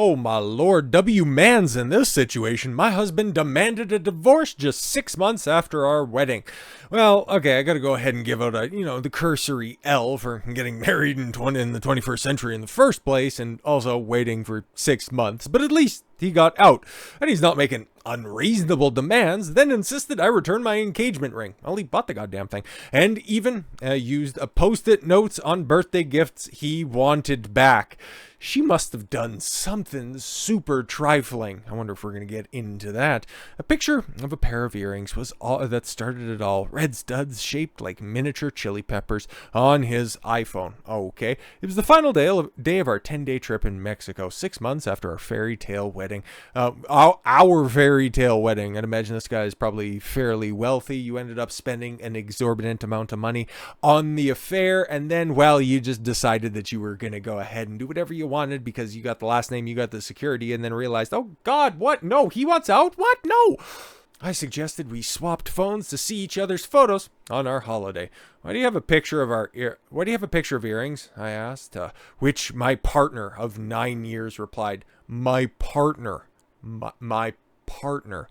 Oh my lord, W. Mans in this situation. My husband demanded a divorce just 6 months after our wedding. Well, okay, I gotta go ahead and give out the cursory L for getting married in the 21st century in the first place, and also waiting for 6 months. But at least he got out, and he's not making unreasonable demands, then insisted I return my engagement ring. Well, he bought the goddamn thing, and even used a post-it notes on birthday gifts he wanted back. She must have done something super trifling. I wonder if we're going to get into that. A picture of a pair of earrings was all that started it all. Red studs shaped like miniature chili peppers on his iPhone. Okay. It was the final day of our 10-day trip in Mexico, 6 months after our fairy tale wedding. Our fairy tale wedding. I'd imagine this guy is probably fairly wealthy. You ended up spending an exorbitant amount of money on the affair, and then, well, you just decided that you were going to go ahead and do whatever you wanted because you got the last name, you got the security, and then realized, oh God, what? No, he wants out? What? No. I suggested we swapped phones to see each other's photos on our holiday. Why do you have a picture of earrings? I asked. Which my partner of 9 years replied, my partner. My partner.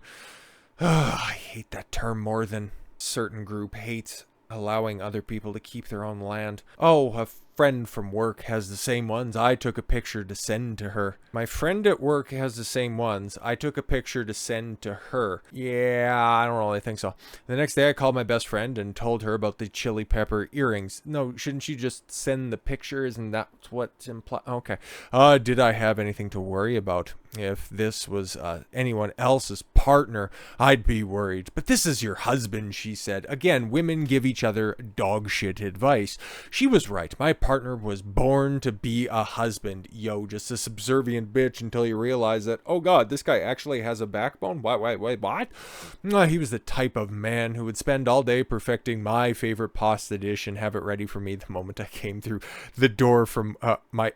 I hate that term more than a certain group hates allowing other people to keep their own land. Oh, a friend from work has the same ones. I took a picture to send to her. My friend at work has the same ones. I took a picture to send to her. Yeah, I don't really think so. The next day I called my best friend and told her about the chili pepper earrings. No, shouldn't she just send the pictures and that's what's implied? Okay. Did I have anything to worry about? If this was anyone else's partner, I'd be worried. But this is your husband, she said. Again, women give each other dog shit advice. She was right. My partner was born to be a husband. Yo, just a subservient bitch until you realize that, oh God, this guy actually has a backbone? Wait, what? He was the type of man who would spend all day perfecting my favorite pasta dish and have it ready for me the moment I came through the door from my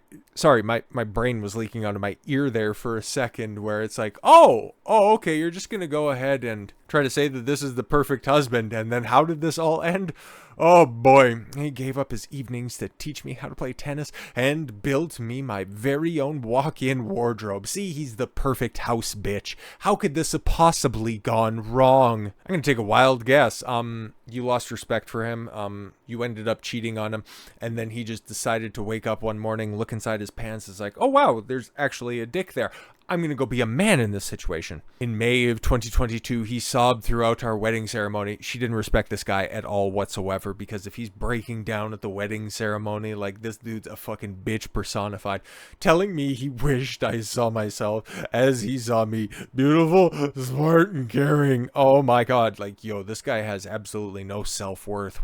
brain was leaking out of my ear there for a second, where it's like, okay, you're just gonna go ahead and try to say that this is the perfect husband, and then how did this all end? Oh boy, he gave up his evenings to teach me how to play tennis and built me my very own walk-in wardrobe. See, he's the perfect house bitch. How could this have possibly gone wrong? I'm gonna take a wild guess. You lost respect for him. You ended up cheating on him, and then he just decided to wake up one morning, look inside his pants, is like, oh wow, there's actually a dick there. I'm going to go be a man in this situation. In May of 2022, he sobbed throughout our wedding ceremony. She didn't respect this guy at all whatsoever, because if he's breaking down at the wedding ceremony, like, this dude's a fucking bitch personified, telling me he wished I saw myself as he saw me, beautiful, smart, and caring. Oh my God. Like, yo, this guy has absolutely no self-worth.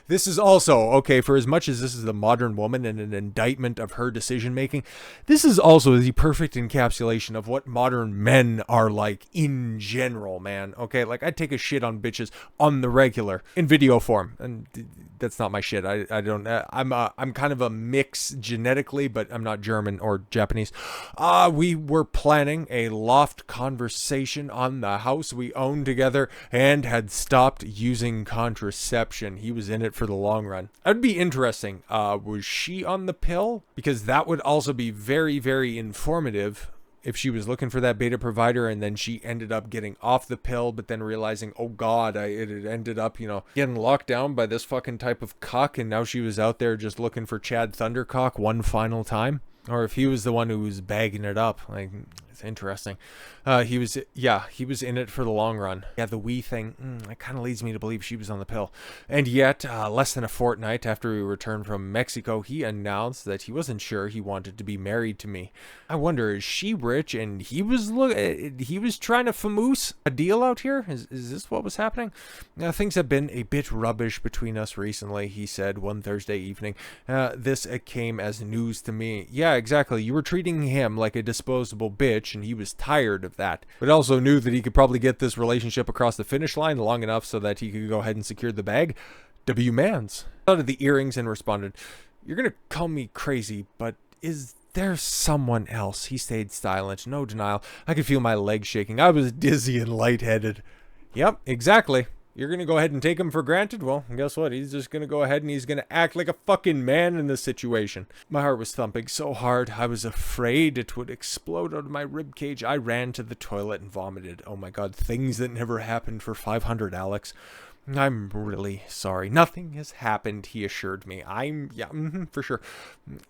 This is also, okay, for as much as this is the modern woman and an indictment of her decision-making, this is also the perfect encapsulation of what modern men are like in general, man. Okay, like, I'd take a shit on bitches on the regular in video form, and that's not my shit. I'm kind of a mix genetically, but I'm not German or Japanese. We were planning a loft conversation on the house we owned together and had stopped using contraception. He was in it for the long run. That'd be interesting. Was she on the pill? Because that would also be very, very informative if she was looking for that beta provider and then she ended up getting off the pill, but then realizing, oh God, it had ended up, getting locked down by this fucking type of cuck, and now she was out there just looking for Chad Thundercock one final time. Or if he was the one who was bagging it up. Like, it's interesting. He was in it for the long run. Yeah, the we thing, that kind of leads me to believe she was on the pill. And yet, less than a fortnight after we returned from Mexico, he announced that he wasn't sure he wanted to be married to me. I wonder, is she rich and he was trying to famoose a deal out here? Is this what was happening? Things have been a bit rubbish between us recently, he said one Thursday evening. This came as news to me. Yeah, exactly. You were treating him like a disposable bitch, and he was tired of that. But also knew that he could probably get this relationship across the finish line long enough so that he could go ahead and secure the bag. W. Mans thought of the earrings and responded, "You're gonna call me crazy, but is there someone else?" He stayed silent, no denial. I could feel my legs shaking. I was dizzy and lightheaded. Yep, exactly. You're going to go ahead and take him for granted? Well, guess what? He's just going to go ahead and he's going to act like a fucking man in this situation. My heart was thumping so hard, I was afraid it would explode out of my ribcage. I ran to the toilet and vomited. Oh my god, things that never happened for 500, Alex. I'm really sorry. Nothing has happened, he assured me. For sure.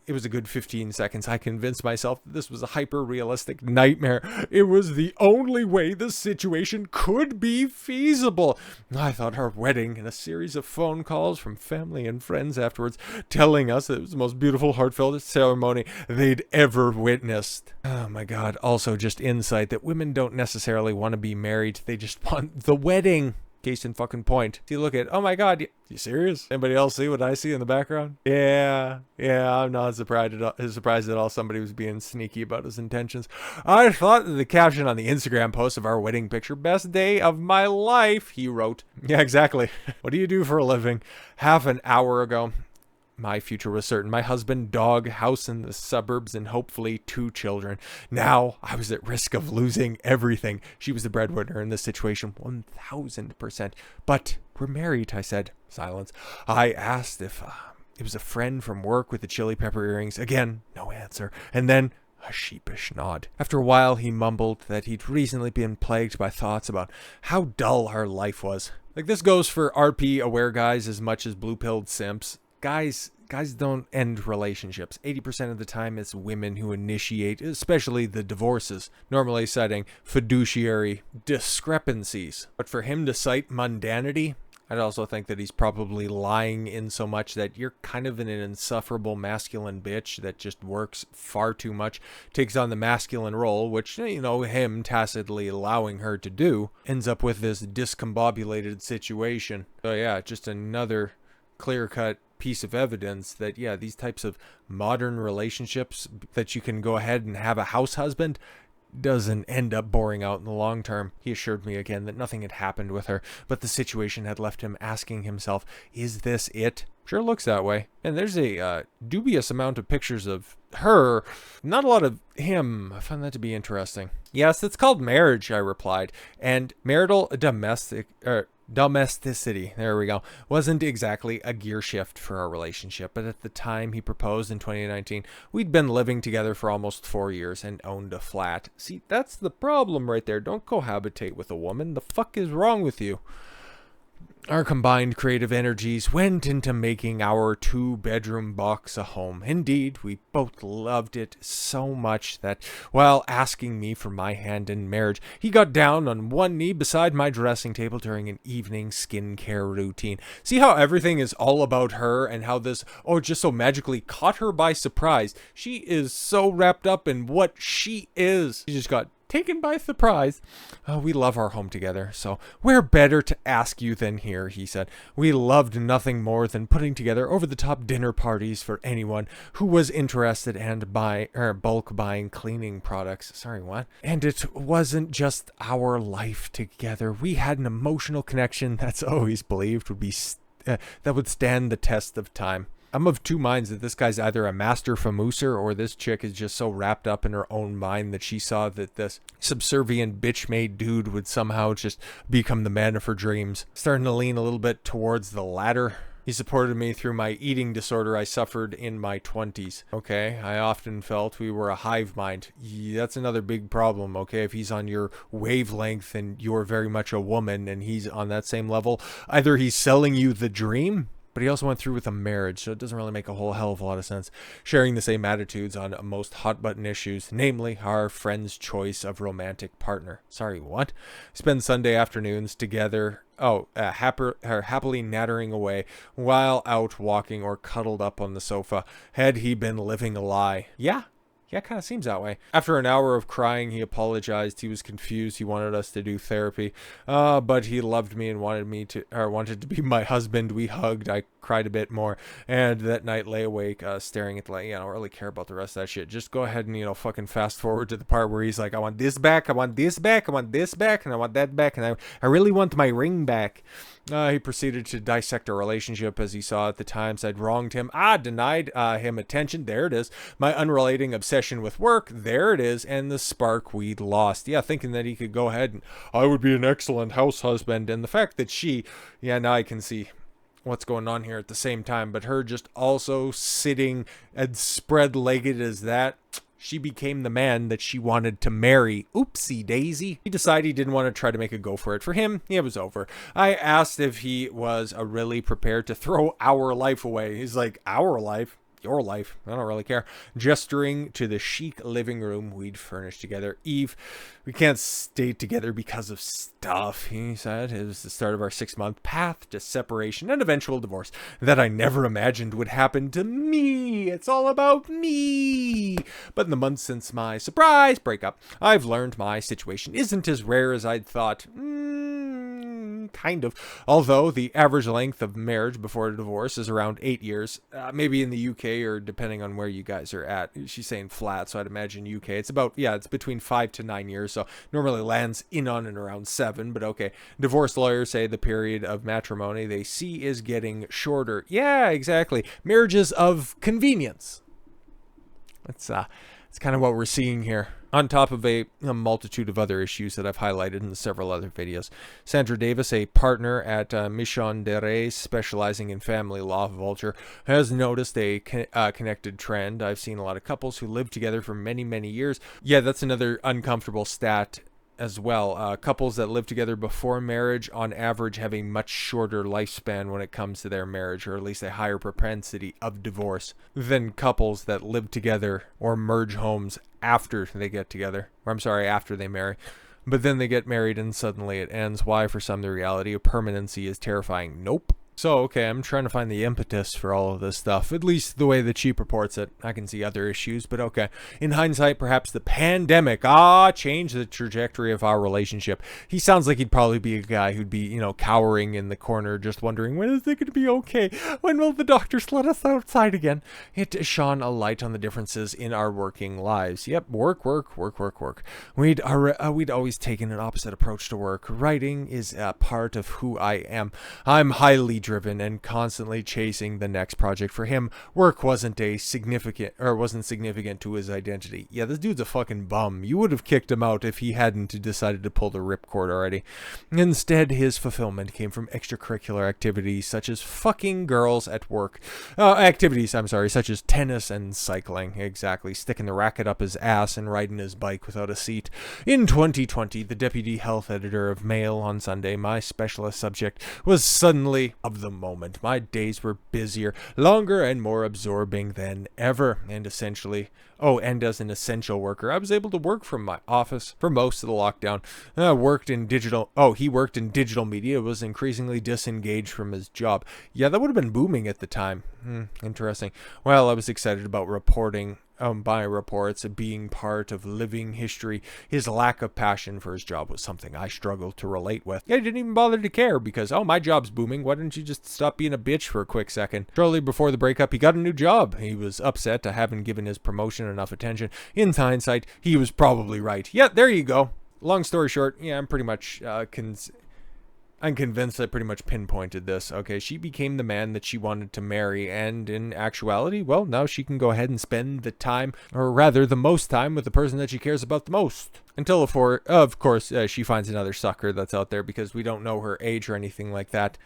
It was a good 15 seconds. I convinced myself that this was a hyper-realistic nightmare. It was the only way this situation could be feasible. I thought our wedding and a series of phone calls from family and friends afterwards telling us that it was the most beautiful, heartfelt ceremony they'd ever witnessed. Oh my god. Also, just insight that women don't necessarily want to be married. They just want the wedding. Case in fucking point. You look at, oh my god, you serious? Anybody else see what I see in the background? Yeah, I'm not surprised at all somebody was being sneaky about his intentions. I thought that the caption on the Instagram post of our wedding picture, best day of my life, he wrote. Yeah, exactly. What do you do for a living? Half an hour ago. My future was certain. My husband, dog, house in the suburbs, and hopefully 2 children. Now I was at risk of losing everything. She was the breadwinner in this situation, 1000%. But we're married, I said. Silence. I asked if it was a friend from work with the chili pepper earrings. Again, no answer. And then a sheepish nod. After a while, he mumbled that he'd recently been plagued by thoughts about how dull our life was. Like, this goes for RP-aware guys as much as blue-pilled simps. Guys don't end relationships. 80% of the time it's women who initiate, especially the divorces, normally citing fiduciary discrepancies. But for him to cite mundanity, I'd also think that he's probably lying in so much that you're kind of an insufferable masculine bitch that just works far too much, takes on the masculine role, which, him tacitly allowing her to do, ends up with this discombobulated situation. So yeah, just another clear-cut piece of evidence that, yeah, these types of modern relationships that you can go ahead and have a house husband doesn't end up boring out in the long term. He assured me again that nothing had happened with her, but the situation had left him asking himself, is this it? Sure looks that way. And there's a dubious amount of pictures of her, not a lot of him. I found that to be interesting. Yes, it's called marriage, I replied, and marital domesticity, there we go, wasn't exactly a gear shift for our relationship, but at the time he proposed in 2019, we'd been living together for almost 4 years and owned a flat. See, that's the problem right there. Don't cohabitate with a woman. The fuck is wrong with you? Our combined creative energies went into making our 2-bedroom box a home. Indeed, we both loved it so much that, while asking me for my hand in marriage, he got down on one knee beside my dressing table during an evening skincare routine. See how everything is all about her and how this, just so magically caught her by surprise. She is so wrapped up in what she is. She just got taken by surprise. We love our home together, so where better to ask you than here, he said. We loved nothing more than putting together over-the-top dinner parties for anyone who was interested and bulk buying cleaning products. Sorry, what? And it wasn't just our life together. We had an emotional connection that's always believed would be that would stand the test of time. I'm of 2 minds that this guy's either a master famouser or this chick is just so wrapped up in her own mind that she saw that this subservient bitch-made dude would somehow just become the man of her dreams. Starting to lean a little bit towards the latter. He supported me through my eating disorder I suffered in my 20s. Okay, I often felt we were a hive mind. That's another big problem, okay? If he's on your wavelength and you're very much a woman and he's on that same level, either he's selling you the dream, but he also went through with a marriage, so it doesn't really make a whole hell of a lot of sense. Sharing the same attitudes on most hot-button issues, namely our friend's choice of romantic partner. Sorry, what? Spend Sunday afternoons together, happily nattering away while out walking or cuddled up on the sofa. Had he been living a lie? Yeah, it kind of seems that way. After an hour of crying, he apologized. He was confused. He wanted us to do therapy. But he loved me and wanted to be my husband. We hugged. I cried a bit more. And that night lay awake, staring at the light. I don't really care about the rest of that shit. Just go ahead and, fucking fast forward to the part where he's like, I want this back. I want this back. I want this back. And I want that back. And I really want my ring back. He proceeded to dissect our relationship as he saw at the times I'd wronged him. Denied him attention. There it is. My unrelating obsession obsession with work, there it is, and the spark we'd lost. Yeah, thinking that he could go ahead and, I would be an excellent house husband, and the fact that she, yeah, now I can see what's going on here at the same time, but her just also sitting as spread-legged as that, she became the man that she wanted to marry. Oopsie daisy. He decided he didn't want to try to make a go for it. For him, it was over. I asked if he was really prepared to throw our life away. He's like, our life? Your life. I don't really care. Gesturing to the chic living room we'd furnished together. Eve, we can't stay together because of stuff, he said. It was the start of our 6-month path to separation and eventual divorce that I never imagined would happen to me. It's all about me. But in the months since my surprise breakup, I've learned my situation isn't as rare as I'd thought. Kind of. Although the average length of marriage before a divorce is around 8 years, maybe in the UK or depending on where you guys are at. She's saying flat, so I'd imagine UK. It's about, yeah, it's between 5 to 9 years, so normally lands in on and around 7, but okay. Divorce lawyers say the period of matrimony they see is getting shorter. Yeah, exactly. Marriages of convenience. It's kind of what we're seeing here. On top of a multitude of other issues that I've highlighted in several other videos. Sandra Davis, a partner at Mission de Res, specializing in family law vulture, has noticed a connected trend. I've seen a lot of couples who live together for many, many years. Yeah, that's another uncomfortable stat as well. Couples that live together before marriage on average have a much shorter lifespan when it comes to their marriage, or at least a higher propensity of divorce than couples that live together or merge homes after they get together, or I'm sorry, after they marry. But then they get married and suddenly it ends. Why? For some, the reality of permanency is terrifying. Nope. So, okay, I'm trying to find the impetus for all of this stuff, at least the way that she purports it. I can see other issues, but okay. In hindsight, perhaps the pandemic, changed the trajectory of our relationship. He sounds like he'd probably be a guy who'd be, cowering in the corner, just wondering, when is it going to be okay? When will the doctors let us outside again? It shone a light on the differences in our working lives. Yep, work. We'd always taken an opposite approach to work. Writing is a part of who I am. I'm highly driven and constantly chasing the next project. For him, work wasn't significant to his identity. Yeah, this dude's a fucking bum. You would have kicked him out if he hadn't decided to pull the ripcord already. Instead, his fulfillment came from extracurricular activities such as fucking girls at work. Such as tennis and cycling. Exactly. Sticking the racket up his ass and riding his bike without a seat. In 2020, the deputy health editor of Mail on Sunday, my specialist subject, was suddenly of the moment. My days were busier, longer, and more absorbing than ever. And as an essential worker, I was able to work from my office for most of the lockdown. He worked in digital media, was increasingly disengaged from his job. Yeah, that would have been booming at the time. Interesting. Well, I was excited about reporting by reports being part of living history. His lack of passion for his job was something I struggled to relate with. I didn't even bother to care because, my job's booming. Why didn't you just stop being a bitch for a quick second? Shortly before the breakup, he got a new job. He was upset to haven't given his promotion enough attention. In hindsight, he was probably right. Yeah, there you go. Long story short, yeah, I'm pretty much I'm convinced I pretty much pinpointed this. Okay, she became the man that she wanted to marry, and in actuality, well, now she can go ahead and spend the time, or rather the most time, with the person that she cares about the most. Until, of course, she finds another sucker that's out there, because we don't know her age or anything like that.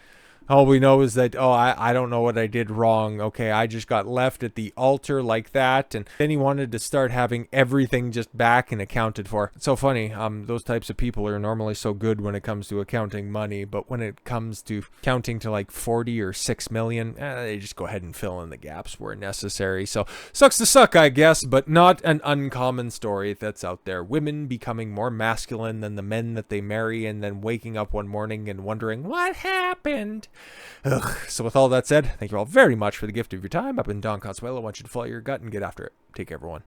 All we know is that, I don't know what I did wrong. Okay, I just got left at the altar like that. And then he wanted to start having everything just back and accounted for. It's so funny. Those types of people are normally so good when it comes to accounting money. But when it comes to counting to like 40 or 6 million, they just go ahead and fill in the gaps where necessary. So sucks to suck, I guess, but not an uncommon story that's out there. Women becoming more masculine than the men that they marry, and then waking up one morning and wondering, what happened? Ugh. So with all that said, thank you all very much for the gift of your time. I've been Don Consuelo. I want you to follow your gut and get after it. Take care, everyone.